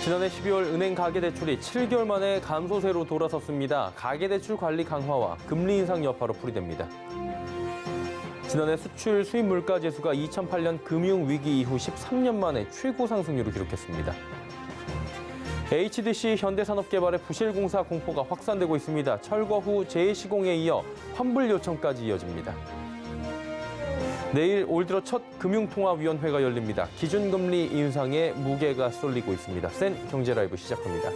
지난해 12월 은행 가계대출이 7개월 만에 감소세로 돌아섰습니다. 가계대출 관리 강화와 금리 인상 여파로 풀이됩니다. 지난해 수출 수입 물가 지수가 2008년 금융위기 이후 13년 만에 최고 상승률을 기록했습니다. HDC 현대산업개발의 부실공사 공포가 확산되고 있습니다. 철거 후 재시공에 이어 환불 요청까지 이어집니다. 내일 올 들어 첫 금융통화위원회가 열립니다. 기준금리 인상에 무게가 쏠리고 있습니다. 센 경제라이브 시작합니다.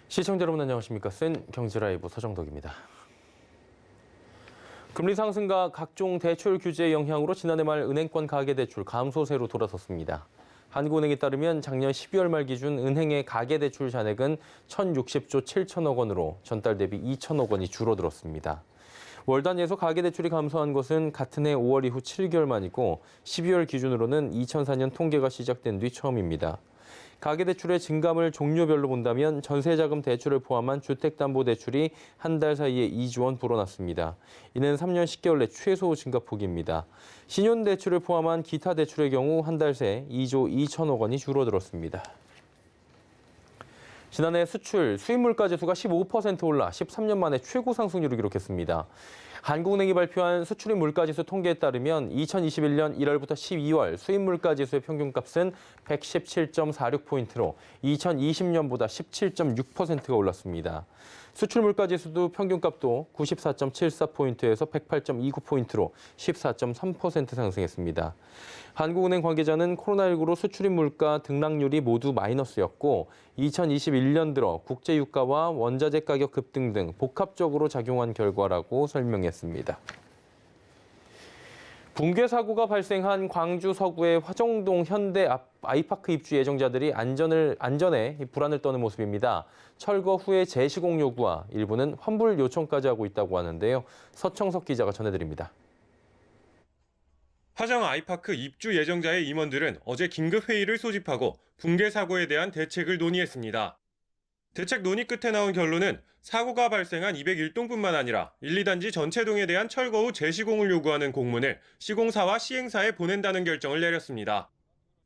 시청자 여러분 안녕하십니까? 센 경제라이브 서정덕입니다. 금리 상승과 각종 대출 규제의 영향으로 지난해 말 은행권 가계대출 감소세로 돌아섰습니다. 한국은행에 따르면 작년 12월 말 기준 은행의 가계대출 잔액은 1,060조 7천억 원으로 전달 대비 2천억 원이 줄어들었습니다. 월 단위에서 가계대출이 감소한 것은 같은 해 5월 이후 7개월 만이고 12월 기준으로는 2004년 통계가 시작된 뒤 처음입니다. 가계대출의 증감을 종류별로 본다면 전세자금 대출을 포함한 주택담보대출이 한 달 사이에 2조 원 불어났습니다. 이는 3년 10개월 내 최소 증가폭입니다. 신용대출을 포함한 기타 대출의 경우 한 달 새 2조 2천억 원이 줄어들었습니다. 지난해 수출 수입물가 지수가 15% 올라 13년 만에 최고 상승률을 기록했습니다. 한국은행이 발표한 수출입 물가지수 통계에 따르면 2021년 1월부터 12월 수입 물가지수의 평균값은 117.46포인트로 2020년보다 17.6%가 올랐습니다. 수출 물가지수도 평균값도 94.74포인트에서 108.29포인트로 14.3% 상승했습니다. 한국은행 관계자는 코로나19로 수출입 물가 등락률이 모두 마이너스였고 2021년 들어 국제 유가와 원자재 가격 급등 등 복합적으로 작용한 결과라고 설명했습니다. 붕괴 사고가 발생한 광주 서구의 화정동 현대 아이파크 입주 예정자들이 안전에 불안을 떠는 모습입니다. 철거 후에 재시공 요구와 일부는 환불 요청까지 하고 있다고 하는데요. 서청석 기자가 전해드립니다. 화정 아이파크 입주 예정자의 임원들은 어제 긴급회의를 소집하고 붕괴 사고에 대한 대책을 논의했습니다. 대책 논의 끝에 나온 결론은 사고가 발생한 201동뿐만 아니라 1, 2단지 전체 동에 대한 철거 후 재시공을 요구하는 공문을 시공사와 시행사에 보낸다는 결정을 내렸습니다.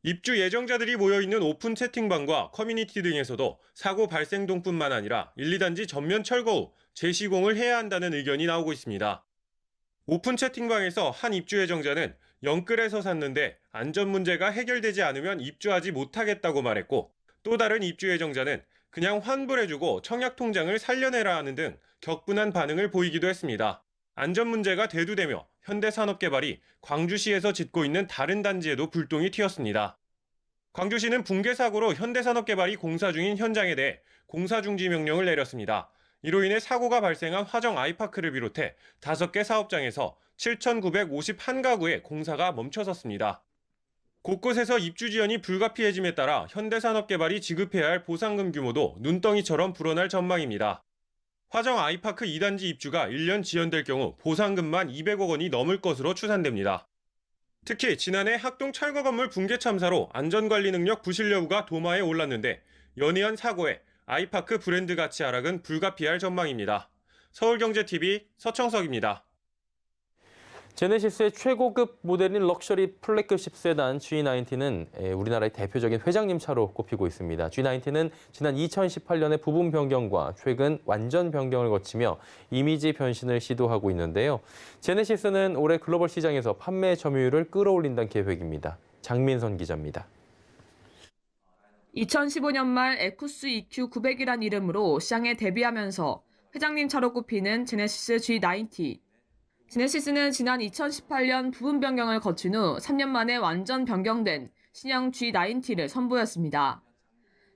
입주 예정자들이 모여있는 오픈 채팅방과 커뮤니티 등에서도 사고 발생 동뿐만 아니라 1, 2단지 전면 철거 후 재시공을 해야 한다는 의견이 나오고 있습니다. 오픈 채팅방에서 한 입주 예정자는 영끌에서 샀는데 안전 문제가 해결되지 않으면 입주하지 못하겠다고 말했고, 또 다른 입주 예정자는 그냥 환불해주고 청약 통장을 살려내라 하는 등 격분한 반응을 보이기도 했습니다. 안전 문제가 대두되며 현대산업개발이 광주시에서 짓고 있는 다른 단지에도 불똥이 튀었습니다. 광주시는 붕괴 사고로 현대산업개발이 공사 중인 현장에 대해 공사 중지 명령을 내렸습니다. 이로 인해 사고가 발생한 화정 아이파크를 비롯해 5개 사업장에서 7,951가구의 공사가 멈춰섰습니다. 곳곳에서 입주 지연이 불가피해짐에 따라 현대산업개발이 지급해야 할 보상금 규모도 눈덩이처럼 불어날 전망입니다. 화정 아이파크 2단지 입주가 1년 지연될 경우 보상금만 200억 원이 넘을 것으로 추산됩니다. 특히 지난해 학동 철거 건물 붕괴 참사로 안전관리 능력 부실 여부가 도마에 올랐는데 연이은 사고에 아이파크 브랜드 가치 하락은 불가피할 전망입니다. 서울경제TV 서청석입니다. 제네시스의 최고급 모델인 럭셔리 플래그십 세단 G90는 우리나라의 대표적인 회장님 차로 꼽히고 있습니다. G90는 지난 2018년에 부분 변경과 최근 완전 변경을 거치며 이미지 변신을 시도하고 있는데요. 제네시스는 올해 글로벌 시장에서 판매 점유율을 끌어올린다는 계획입니다. 장민선 기자입니다. 2015년 말 에쿠스 EQ 900이란 이름으로 시장에 데뷔하면서 회장님 차로 꼽히는 제네시스 G90. 제네시스는 지난 2018년 부분 변경을 거친 후 3년 만에 완전 변경된 신형 G90를 선보였습니다.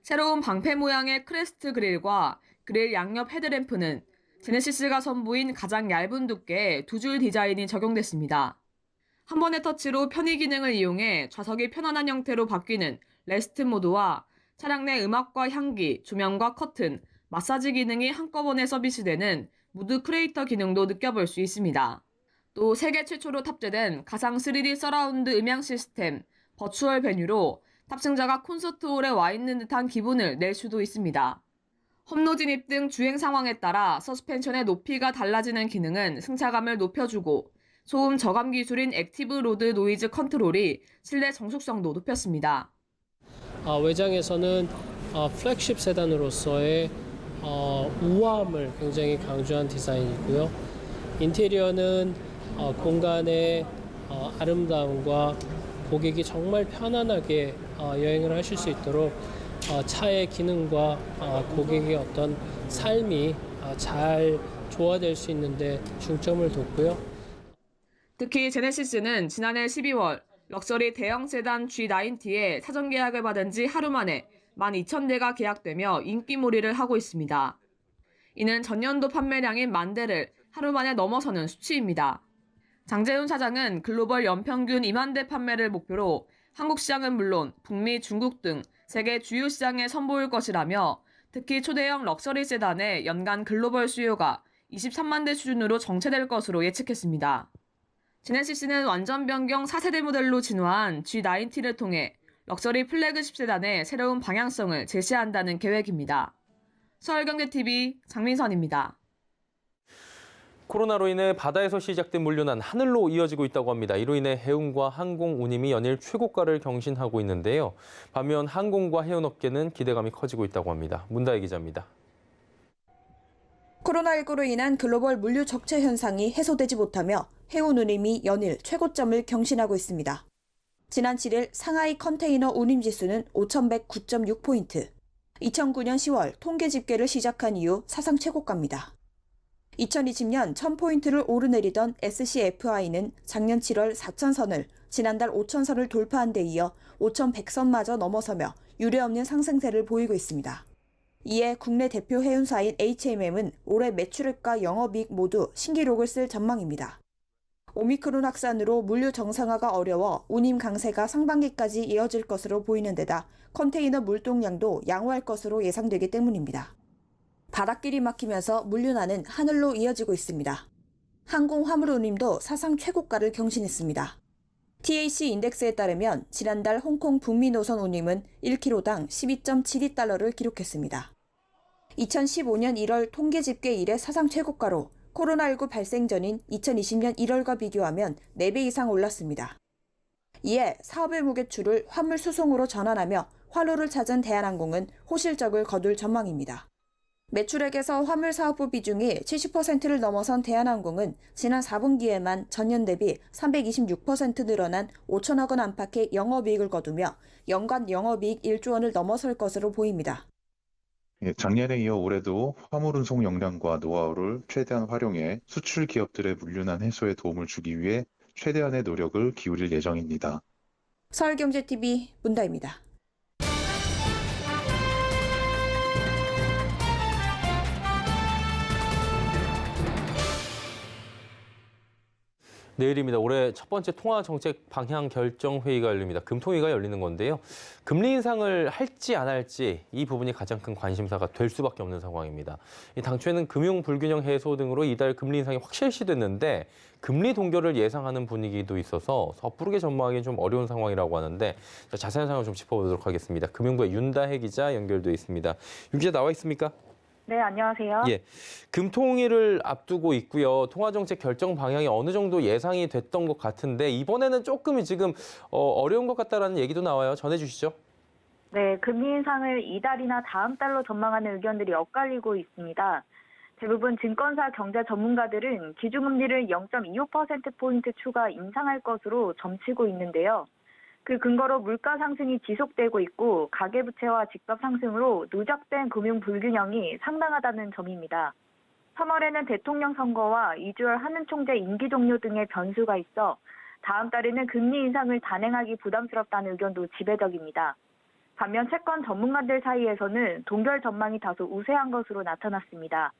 새로운 방패 모양의 크레스트 그릴과 그릴 양옆 헤드램프는 제네시스가 선보인 가장 얇은 두께의 두 줄 디자인이 적용됐습니다. 한 번의 터치로 편의 기능을 이용해 좌석이 편안한 형태로 바뀌는 레스트 모드와 차량 내 음악과 향기, 조명과 커튼, 마사지 기능이 한꺼번에 서비스되는 무드 크리에이터 기능도 느껴볼 수 있습니다. 또 세계 최초로 탑재된 가상 3D 서라운드 음향 시스템, 버추얼 베뉴로 탑승자가 콘서트홀에 와 있는 듯한 기분을 낼 수도 있습니다. 험로 진입 등 주행 상황에 따라 서스펜션의 높이가 달라지는 기능은 승차감을 높여주고 소음 저감 기술인 액티브 로드 노이즈 컨트롤이 실내 정숙성도 높였습니다. 외장에서는 플래그십 세단으로서의 우아함을 굉장히 강조한 디자인이고요. 인테리어는 공간의 아름다움과 고객이 정말 편안하게 여행을 하실 수 있도록 차의 기능과 고객의 어떤 삶이 잘 조화될 수 있는데 중점을 뒀고요. 특히 제네시스는 지난해 12월 럭셔리 대형 세단 G90의 사전 계약을 받은 지 하루 만에 12,000대가 계약되며 인기몰이를 하고 있습니다. 이는 전년도 판매량인 10,000대를 하루 만에 넘어서는 수치입니다. 장재훈 사장은 글로벌 연평균 2만 대 판매를 목표로 한국 시장은 물론 북미, 중국 등 세계 주요 시장에 선보일 것이라며 특히 초대형 럭셔리 세단의 연간 글로벌 수요가 23만 대 수준으로 정체될 것으로 예측했습니다. 제네시스는 완전 변경 4세대 모델로 진화한 G90를 통해 럭셔리 플래그십 세단의 새로운 방향성을 제시한다는 계획입니다. 서울경제TV 장민선입니다. 코로나로 인해 바다에서 시작된 물류난 하늘로 이어지고 있다고 합니다. 이로 인해 해운과 항공 운임이 연일 최고가를 경신하고 있는데요. 반면 항공과 해운업계는 기대감이 커지고 있다고 합니다. 문다혜 기자입니다. 코로나19로 인한 글로벌 물류 적체 현상이 해소되지 못하며 해운 운임이 연일 최고점을 경신하고 있습니다. 지난 7일 상하이 컨테이너 운임 지수는 5,109.6포인트. 2009년 10월 통계 집계를 시작한 이후 사상 최고가입니다. 2020년 1,000포인트를 오르내리던 SCFI는 작년 7월 4,000선을, 지난달 5,000선을 돌파한 데 이어 5,100선마저 넘어서며 유례없는 상승세를 보이고 있습니다. 이에 국내 대표 해운사인 HMM은 올해 매출액과 영업이익 모두 신기록을 쓸 전망입니다. 오미크론 확산으로 물류 정상화가 어려워 운임 강세가 상반기까지 이어질 것으로 보이는 데다 컨테이너 물동량도 양호할 것으로 예상되기 때문입니다. 바닷길이 막히면서 물류난은 하늘로 이어지고 있습니다. 항공 화물 운임도 사상 최고가를 경신했습니다. TAC 인덱스에 따르면 지난달 홍콩 북미 노선 운임은 1kg당 12.72달러를 기록했습니다. 2015년 1월 통계 집계 이래 사상 최고가로 코로나19 발생 전인 2020년 1월과 비교하면 4배 이상 올랐습니다. 이에 사업의 무게추를 화물 수송으로 전환하며 활로를 찾은 대한항공은 호실적을 거둘 전망입니다. 매출액에서 화물 사업부 비중이 70%를 넘어선 대한항공은 지난 4분기에만 전년 대비 326% 늘어난 5천억 원 안팎의 영업이익을 거두며 연간 영업이익 1조 원을 넘어설 것으로 보입니다. 작년에 이어 올해도 화물 운송 역량과 노하우를 최대한 활용해 수출 기업들의 물류난 해소에 도움을 주기 위해 최대한의 노력을 기울일 예정입니다. 서울경제TV 문다입니다. 내일입니다. 올해 첫 번째 통화정책 방향 결정 회의가 열립니다. 금통위가 열리는 건데요. 금리 인상을 할지 안 할지 이 부분이 가장 큰 관심사가 될 수밖에 없는 상황입니다. 당초에는 금융 불균형 해소 등으로 이달 금리 인상이 확실시됐는데 금리 동결을 예상하는 분위기도 있어서 섣부르게 전망하기 좀 어려운 상황이라고 하는데 자세한 상황을 좀 짚어보도록 하겠습니다. 금융부의 윤다혜 기자 연결돼 있습니다. 윤 기자 나와 있습니까? 네, 안녕하세요. 예, 금통위를 앞두고 있고요. 통화정책 결정 방향이 어느 정도 예상이 됐던 것 같은데 이번에는 조금 지금 어려운 것 같다라는 얘기도 나와요. 전해주시죠. 네, 금리 인상을 이달이나 다음 달로 전망하는 의견들이 엇갈리고 있습니다. 대부분 증권사 경제 전문가들은 기준금리를 0.25%포인트 추가 인상할 것으로 점치고 있는데요. 그 근거로 물가 상승이 지속되고 있고 가계부채와 집값 상승으로 누적된 금융 불균형이 상당하다는 점입니다. 3월에는 대통령 선거와 이주열 한은 총재 임기 종료 등의 변수가 있어 다음 달에는 금리 인상을 단행하기 부담스럽다는 의견도 지배적입니다. 반면 채권 전문가들 사이에서는 동결 전망이 다소 우세한 것으로 나타났습니다.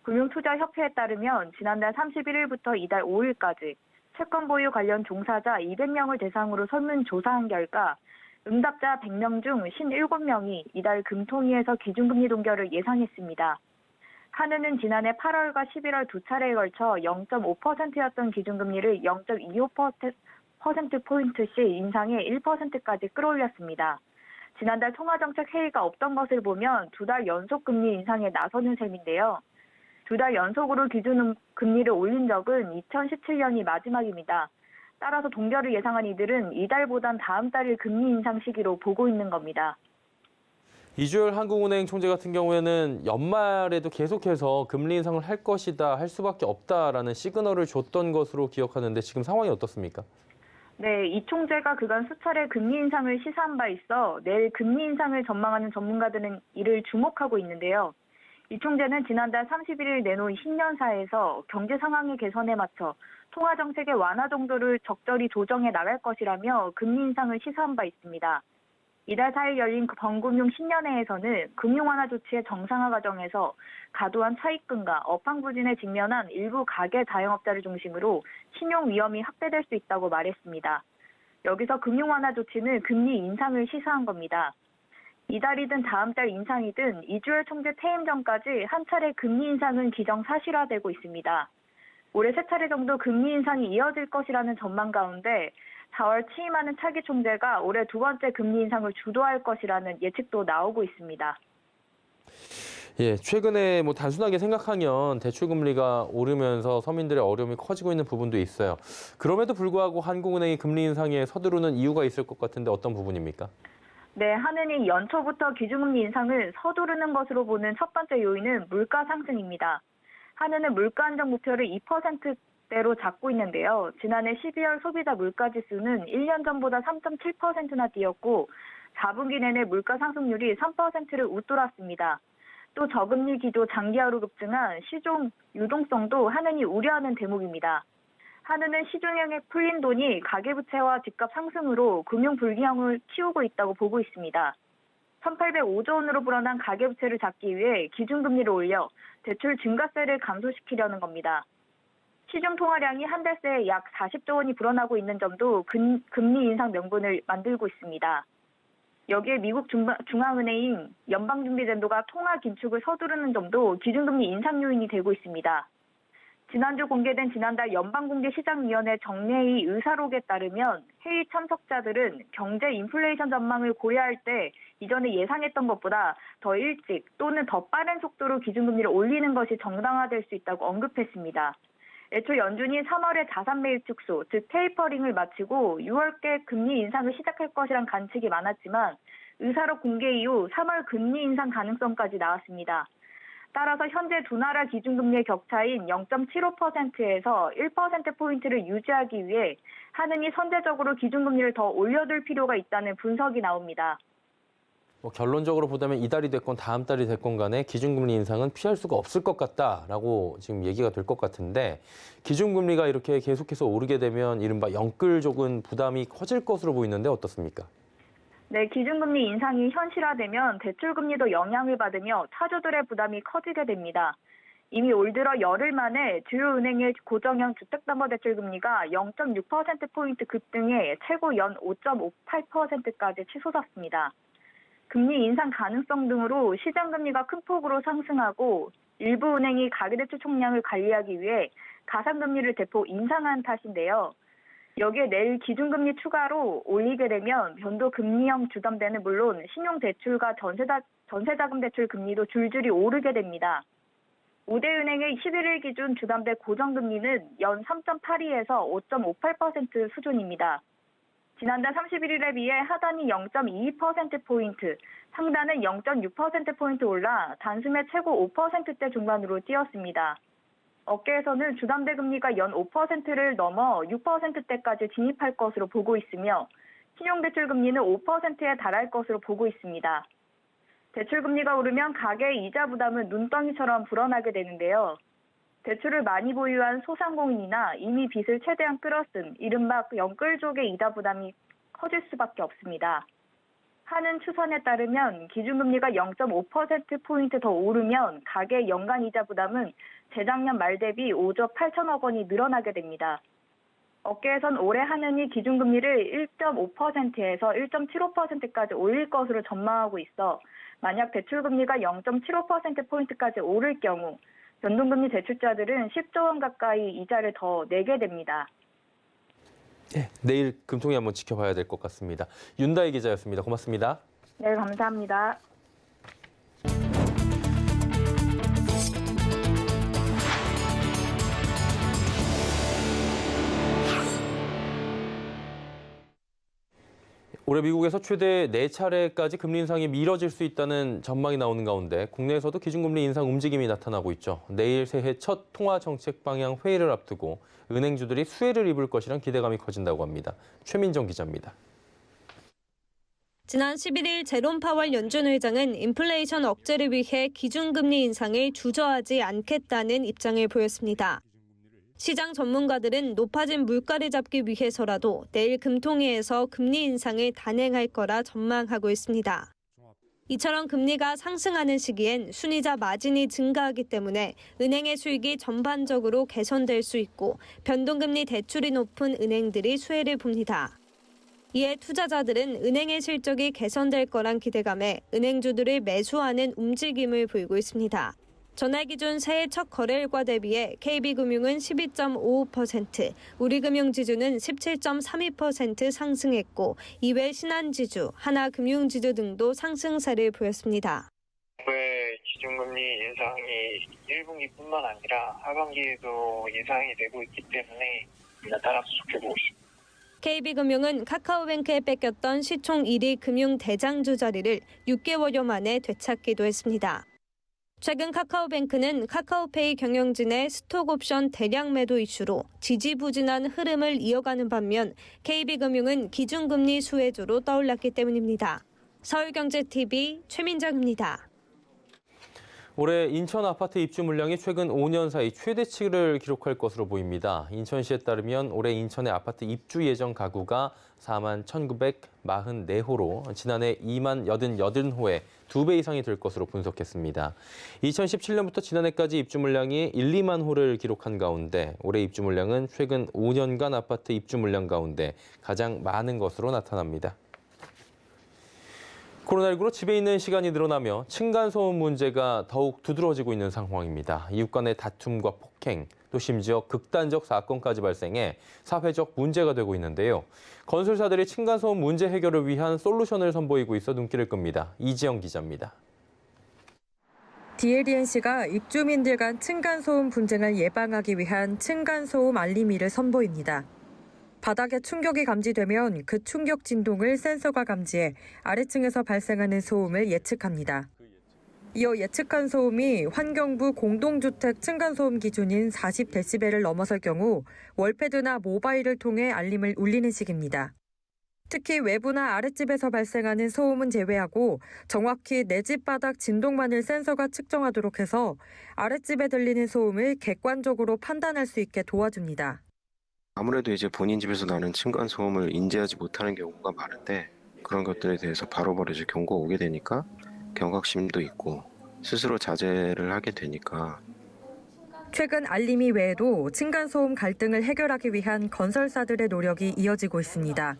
금융투자협회에 따르면 지난달 31일부터 이달 5일까지 채권 보유 관련 종사자 200명을 대상으로 설문조사한 결과 응답자 100명 중 57명이 이달 금통위에서 기준금리 동결을 예상했습니다. 한은은 지난해 8월과 11월 두 차례에 걸쳐 0.5%였던 기준금리를 0.25%포인트씩 인상해 1%까지 끌어올렸습니다. 지난달 통화정책 회의가 없던 것을 보면 2달 연속 금리 인상에 나서는 셈인데요. 2달 연속으로 기준금리를 올린 적은 2017년이 마지막입니다. 따라서 동결을 예상한 이들은 이달보단 다음 달을 금리 인상 시기로 보고 있는 겁니다. 이주열 한국은행 총재 같은 경우에는 연말에도 계속해서 금리 인상을 할 것이다, 할 수밖에 없다라는 시그널을 줬던 것으로 기억하는데 지금 상황이 어떻습니까? 네, 이 총재가 그간 수차례 금리 인상을 시사한 바 있어 내일 금리 인상을 전망하는 전문가들은 이를 주목하고 있는데요. 이 총재는 지난달 31일 내놓은 신년사에서 경제 상황의 개선에 맞춰 통화정책의 완화 정도를 적절히 조정해 나갈 것이라며 금리 인상을 시사한 바 있습니다. 이달 4일 열린 범금융 신년회에서는 금융 완화 조치의 정상화 과정에서 과도한 차입금과 업황 부진에 직면한 일부 가계 자영업자를 중심으로 신용 위험이 확대될 수 있다고 말했습니다. 여기서 금융 완화 조치는 금리 인상을 시사한 겁니다. 이달이든 다음 달 인상이든 이주열 총재 퇴임 전까지 한 차례 금리 인상은 기정사실화되고 있습니다. 올해 3차례 정도 금리 인상이 이어질 것이라는 전망 가운데 4월 취임하는 차기 총재가 올해 두 번째 금리 인상을 주도할 것이라는 예측도 나오고 있습니다. 예, 최근에 단순하게 생각하면 대출 금리가 오르면서 서민들의 어려움이 커지고 있는 부분도 있어요. 그럼에도 불구하고 한국은행이 금리 인상에 서두르는 이유가 있을 것 같은데 어떤 부분입니까? 네, 한은이 연초부터 기준금리 인상을 서두르는 것으로 보는 첫 번째 요인은 물가 상승입니다. 한은은 물가 안정 목표를 2%대로 잡고 있는데요. 지난해 12월 소비자 물가지수는 1년 전보다 3.7%나 뛰었고 4분기 내내 물가 상승률이 3%를 웃돌았습니다. 또 저금리 기조 장기화로 급증한 시중 유동성도 한은이 우려하는 대목입니다. 한은은 시중에 풀린 돈이 가계부채와 집값 상승으로 금융 불균형을 키우고 있다고 보고 있습니다. 1,805조 원으로 불어난 가계부채를 잡기 위해 기준금리를 올려 대출 증가세를 감소시키려는 겁니다. 시중 통화량이 한 달 새에 약 40조 원이 불어나고 있는 점도 금리 인상 명분을 만들고 있습니다. 여기에 미국 중앙은행인 연방준비제도가 통화 긴축을 서두르는 점도 기준금리 인상 요인이 되고 있습니다. 지난주 공개된 지난달 연방공개시장위원회 정례의 의사록에 따르면 회의 참석자들은 경제 인플레이션 전망을 고려할 때 이전에 예상했던 것보다 더 일찍 또는 더 빠른 속도로 기준금리를 올리는 것이 정당화될 수 있다고 언급했습니다. 애초 연준이 3월에 자산 매입 축소, 즉 테이퍼링을 마치고 6월께 금리 인상을 시작할 것이란 관측이 많았지만 의사록 공개 이후 3월 금리 인상 가능성까지 나왔습니다. 따라서 현재 두 나라 기준금리의 격차인 0.75%에서 1%포인트를 유지하기 위해 한은이 선제적으로 기준금리를 더 올려둘 필요가 있다는 분석이 나옵니다. 결론적으로 보자면 이달이 됐건 다음 달이 됐건 간에 기준금리 인상은 피할 수가 없을 것 같다라고 지금 얘기가 될 것 같은데 기준금리가 이렇게 계속해서 오르게 되면 이른바 영끌적인 부담이 커질 것으로 보이는데 어떻습니까? 네, 기준금리 인상이 현실화되면 대출금리도 영향을 받으며 차주들의 부담이 커지게 됩니다. 이미 올 들어 열흘 만에 주요 은행의 고정형 주택담보대출금리가 0.6%포인트 급등해 최고 연 5.58%까지 치솟았습니다. 금리 인상 가능성 등으로 시장금리가 큰 폭으로 상승하고 일부 은행이 가계대출 총량을 관리하기 위해 가상금리를 대폭 인상한 탓인데요. 여기에 내일 기준금리 추가로 올리게 되면 변동금리형 주담대는 물론 신용대출과 전세자금 대출 금리도 줄줄이 오르게 됩니다. 5대 은행의 11일 기준 주담대 고정금리는 연 3.82에서 5.58% 수준입니다. 지난달 31일에 비해 하단이 0.22%포인트, 상단은 0.6%포인트 올라 단숨에 최고 5%대 중반으로 뛰었습니다. 업계에서는 주담대 금리가 연 5%를 넘어 6%대까지 진입할 것으로 보고 있으며 신용대출금리는 5%에 달할 것으로 보고 있습니다. 대출금리가 오르면 가계의 이자 부담은 눈덩이처럼 불어나게 되는데요. 대출을 많이 보유한 소상공인이나 이미 빚을 최대한 끌어쓴 이른바 영끌족의 이자 부담이 커질 수밖에 없습니다. 한은추선에 따르면 기준금리가 0.5%포인트 더 오르면 가계 연간 이자 부담은 재작년 말 대비 5조 8천억 원이 늘어나게 됩니다. 업계에선 올해 한은이 기준금리를 1.5%에서 1.75%까지 올릴 것으로 전망하고 있어 만약 대출금리가 0.75%포인트까지 오를 경우 변동금리 대출자들은 10조 원 가까이 이자를 더 내게 됩니다. 네, 내일 금통위 한번 지켜봐야 될 것 같습니다. 윤다희 기자였습니다. 고맙습니다. 네, 감사합니다. 올해 미국에서 최대 4차례까지 금리 인상이 미뤄질 수 있다는 전망이 나오는 가운데 국내에서도 기준금리 인상 움직임이 나타나고 있죠. 내일 새해 첫 통화정책 방향 회의를 앞두고 은행주들이 수혜를 입을 것이란 기대감이 커진다고 합니다. 최민정 기자입니다. 지난 11일 제롬 파월 연준 의장은 인플레이션 억제를 위해 기준금리 인상을 주저하지 않겠다는 입장을 보였습니다. 시장 전문가들은 높아진 물가를 잡기 위해서라도 내일 금통위에서 금리 인상을 단행할 거라 전망하고 있습니다. 이처럼 금리가 상승하는 시기엔 순이자 마진이 증가하기 때문에 은행의 수익이 전반적으로 개선될 수 있고 변동금리 대출이 높은 은행들이 수혜를 봅니다. 이에 투자자들은 은행의 실적이 개선될 거란 기대감에 은행주들을 매수하는 움직임을 보이고 있습니다. 전날 기준 새해 첫 거래일과 대비해 KB금융은 12.55%, 우리금융지주는 17.32% 상승했고 이외 신한지주, 하나금융지주 등도 상승세를 보였습니다. 정부의 기준금리 인상이 1분기뿐만 아니라 하반기에도 예상이 되고 있기 때문에 따라서 좋게 보고 있습니다. KB금융은 카카오뱅크에 뺏겼던 시총 1위 금융 대장주 자리를 6개월여 만에 되찾기도 했습니다. 최근 카카오뱅크는 카카오페이 경영진의 스톡옵션 대량 매도 이슈로 지지부진한 흐름을 이어가는 반면 KB금융은 기준금리 수혜주로 떠올랐기 때문입니다. 서울경제TV 최민정입니다. 올해 인천 아파트 입주 물량이 최근 5년 사이 최대치를 기록할 것으로 보입니다. 인천시에 따르면 올해 인천의 아파트 입주 예정 가구가 4만 1,944호로 지난해 2만 88호에 2배 이상이 될 것으로 분석했습니다. 2017년부터 지난해까지 입주 물량이 1, 2만 호를 기록한 가운데 올해 입주 물량은 최근 5년간 아파트 입주 물량 가운데 가장 많은 것으로 나타납니다. 코로나19로 집에 있는 시간이 늘어나며 층간소음 문제가 더욱 두드러지고 있는 상황입니다. 이웃 간의 다툼과 폭행, 또 심지어 극단적 사건까지 발생해 사회적 문제가 되고 있는데요. 건설사들이 층간소음 문제 해결을 위한 솔루션을 선보이고 있어 눈길을 끕니다. 이지영 기자입니다. DLENC가 입주민들 간 층간소음 분쟁을 예방하기 위한 층간소음 알림이를 선보입니다. 바닥에 충격이 감지되면 그 충격 진동을 센서가 감지해 아래층에서 발생하는 소음을 예측합니다. 이어 예측한 소음이 환경부 공동주택 층간소음 기준인 40dB를 넘어설 경우 월패드나 모바일을 통해 알림을 울리는 식입니다. 특히 외부나 아랫집에서 발생하는 소음은 제외하고 정확히 내 집 바닥 진동만을 센서가 측정하도록 해서 아랫집에 들리는 소음을 객관적으로 판단할 수 있게 도와줍니다. 아무래도 이제 본인 집에서 나는 층간 소음을 인지하지 못하는 경우가 많은데 그런 것들에 대해서 바로바로 이제 경고가 오게 되니까 경각심도 있고 스스로 자제를 하게 되니까. 최근 알림이 외에도 층간소음 갈등을 해결하기 위한 건설사들의 노력이 이어지고 있습니다.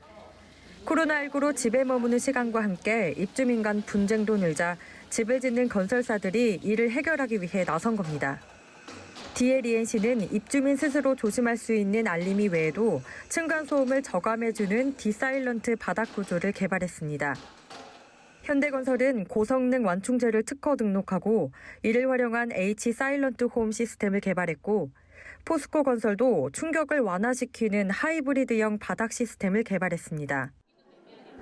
코로나19로 집에 머무는 시간과 함께 입주민 간 분쟁도 늘자 집을 짓는 건설사들이 이를 해결하기 위해 나선 겁니다. DLENC는 입주민 스스로 조심할 수 있는 알림이 외에도 층간소음을 저감해주는 디사일런트 바닥 구조를 개발했습니다. 현대건설은 고성능 완충제를 특허 등록하고 이를 활용한 H 사일런트 홈 시스템을 개발했고 포스코건설도 충격을 완화시키는 하이브리드형 바닥 시스템을 개발했습니다.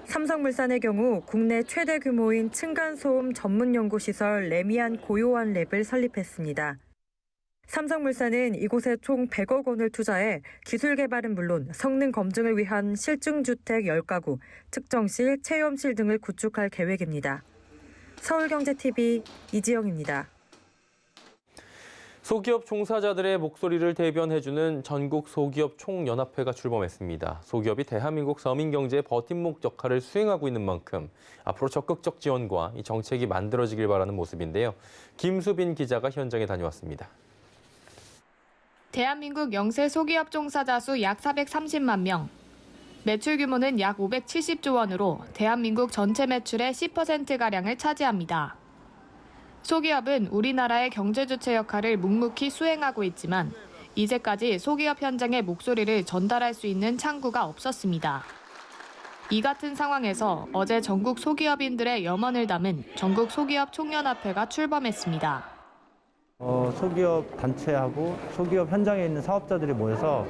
삼성물산의 경우 국내 최대 규모인 층간소음 전문 연구시설 레미안 고요한 랩을 설립했습니다. 삼성물산은 이곳에 총 100억 원을 투자해 기술 개발은 물론 성능 검증을 위한 실증주택 10가구, 측정실, 체험실 등을 구축할 계획입니다. 서울경제TV 이지영입니다. 소기업 종사자들의 목소리를 대변해주는 전국 소기업 총연합회가 출범했습니다. 소기업이 대한민국 서민 경제의 버팀목 역할을 수행하고 있는 만큼 앞으로 적극적 지원과 이 정책이 만들어지길 바라는 모습인데요. 김수빈 기자가 현장에 다녀왔습니다. 대한민국 영세 소기업 종사자 수 약 430만 명, 매출 규모는 약 570조 원으로 대한민국 전체 매출의 10%가량을 차지합니다. 소기업은 우리나라의 경제 주체 역할을 묵묵히 수행하고 있지만 이제까지 소기업 현장의 목소리를 전달할 수 있는 창구가 없었습니다. 이 같은 상황에서 어제 전국 소기업인들의 염원을 담은 전국 소기업 총연합회가 출범했습니다. 소기업 단체하고 소기업 현장에 있는 사업자들이 모여서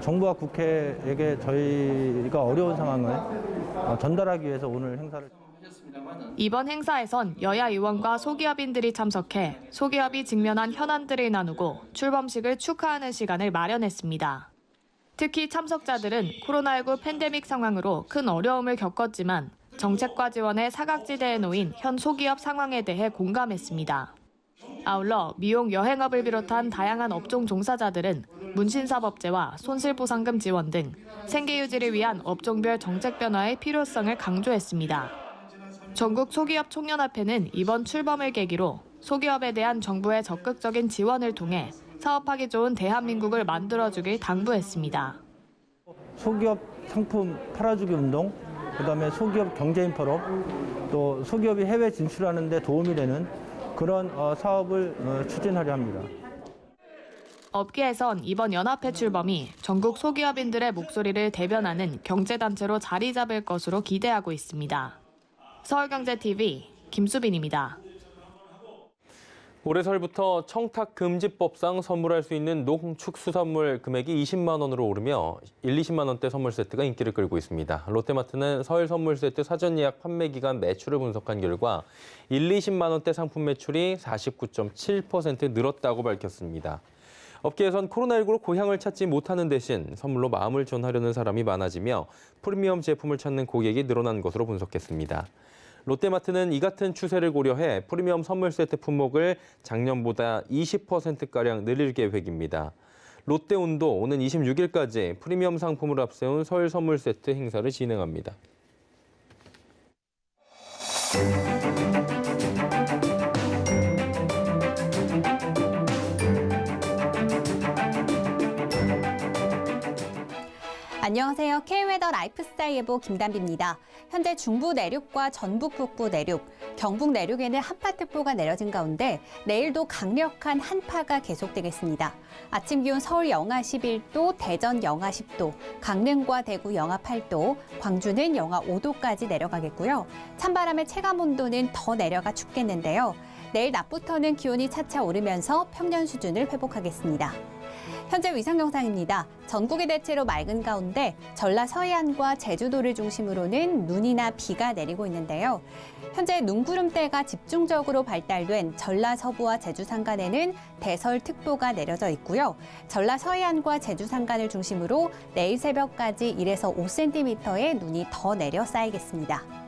정부와 국회에게 저희가 어려운 상황을 전달하기 위해서 오늘 행사를 이번 행사에선 여야 의원과 소기업인들이 참석해 소기업이 직면한 현안들을 나누고 출범식을 축하하는 시간을 마련했습니다. 특히 참석자들은 코로나19 팬데믹 상황으로 큰 어려움을 겪었지만 정책과 지원의 사각지대에 놓인 현 소기업 상황에 대해 공감했습니다. 아울러 미용 여행업을 비롯한 다양한 업종 종사자들은 문신사법제와 손실보상금 지원 등 생계유지를 위한 업종별 정책 변화의 필요성을 강조했습니다. 전국 소기업 총연합회는 이번 출범을 계기로 소기업에 대한 정부의 적극적인 지원을 통해 사업하기 좋은 대한민국을 만들어주길 당부했습니다. 소기업 상품 팔아주기 운동, 그다음에 소기업 경제인 포럼, 또 소기업이 해외 진출하는 데 도움이 되는 그런 사업을 추진하려 합니다. 업계에선 이번 연합회 출범이 전국 소기업인들의 목소리를 대변하는 경제단체로 자리 잡을 것으로 기대하고 있습니다. 서울경제TV 김수빈입니다. 올해 설부터 청탁금지법상 선물할 수 있는 농축수산물 금액이 20만 원으로 오르며 20만 원대 선물 세트가 인기를 끌고 있습니다. 롯데마트는 설 선물 세트 사전 예약 판매 기간 매출을 분석한 결과 20만 원대 상품 매출이 49.7% 늘었다고 밝혔습니다. 업계에선 코로나19로 고향을 찾지 못하는 대신 선물로 마음을 전하려는 사람이 많아지며 프리미엄 제품을 찾는 고객이 늘어난 것으로 분석했습니다. 롯데마트는 이 같은 추세를 고려해 프리미엄 선물 세트 품목을 작년보다 20%가량 늘릴 계획입니다. 롯데온도 오는 26일까지 프리미엄 상품을 앞세운 설 선물 세트 행사를 진행합니다. 안녕하세요. K웨더 라이프스타일 예보 김단비입니다. 현재 중부 내륙과 전북 북부 내륙, 경북 내륙에는 한파특보가 내려진 가운데 내일도 강력한 한파가 계속되겠습니다. 아침 기온 서울 영하 11도, 대전 영하 10도, 강릉과 대구 영하 8도, 광주는 영하 5도까지 내려가겠고요. 찬바람의 체감 온도는 더 내려가 춥겠는데요. 내일 낮부터는 기온이 차차 오르면서 평년 수준을 회복하겠습니다. 현재 위성 영상입니다. 전국이 대체로 맑은 가운데 전라 서해안과 제주도를 중심으로는 눈이나 비가 내리고 있는데요. 현재 눈구름대가 집중적으로 발달된 전라 서부와 제주 산간에는 대설특보가 내려져 있고요. 전라 서해안과 제주 산간을 중심으로 내일 새벽까지 1에서 5cm의 눈이 더 내려 쌓이겠습니다.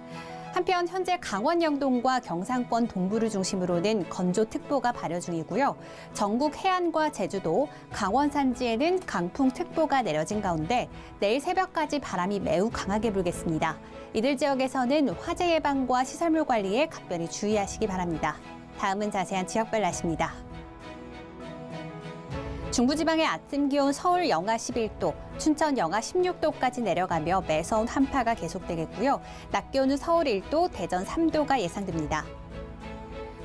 한편 현재 강원 영동과 경상권 동부를 중심으로는 건조특보가 발효 중이고요. 전국 해안과 제주도, 강원 산지에는 강풍특보가 내려진 가운데 내일 새벽까지 바람이 매우 강하게 불겠습니다. 이들 지역에서는 화재 예방과 시설물 관리에 각별히 주의하시기 바랍니다. 다음은 자세한 지역별 날씨입니다. 중부지방의 아침 기온 서울 영하 11도, 춘천 영하 16도까지 내려가며 매서운 한파가 계속되겠고요. 낮 기온은 서울 1도, 대전 3도가 예상됩니다.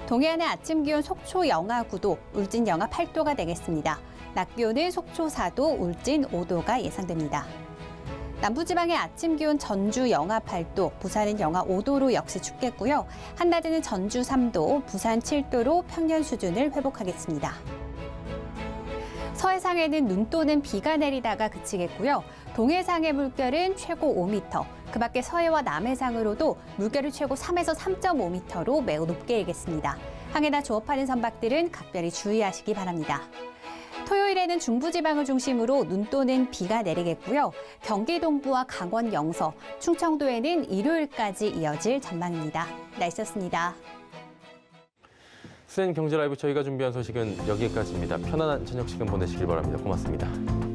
동해안의 아침 기온 속초 영하 9도, 울진 영하 8도가 되겠습니다. 낮 기온은 속초 4도, 울진 5도가 예상됩니다. 남부지방의 아침 기온 전주 영하 8도, 부산은 영하 5도로 역시 춥겠고요. 한낮에는 전주 3도, 부산 7도로 평년 수준을 회복하겠습니다. 서해상에는 눈 또는 비가 내리다가 그치겠고요. 동해상의 물결은 최고 5m, 그 밖에 서해와 남해상으로도 물결이 최고 3에서 3.5m로 매우 높게 일겠습니다. 항해나 조업하는 선박들은 각별히 주의하시기 바랍니다. 토요일에는 중부지방을 중심으로 눈 또는 비가 내리겠고요. 경기 동부와 강원 영서, 충청도에는 일요일까지 이어질 전망입니다. 날씨였습니다. CNN 경제 라이브 저희가 준비한 소식은 여기까지입니다. 편안한 저녁 시간 보내시길 바랍니다. 고맙습니다.